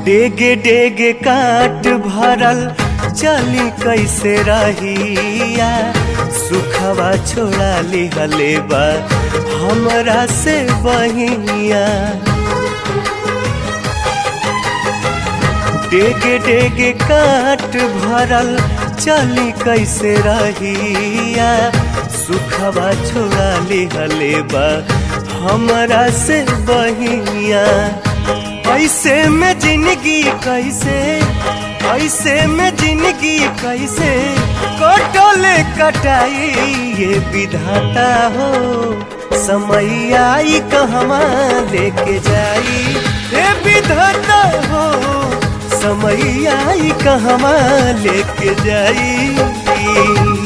डेगे डेगे काट भरल चली कैसे रहिया, सुखवा छोड़ा लिहले बा हमरा से बहिया। डेगे डेगे काट भरल चली कैसे रहिया, सुखवा छोड़ा लिहले बा हमरा से बहिया। ऐसे में जिंदगी कैसे, ऐसे में जिंदगी कैसे कटले कटाई ये विधाता हो, समय आई कहवा लेके जाई ये विधाता हो, समय आई कहवा लेके जाई।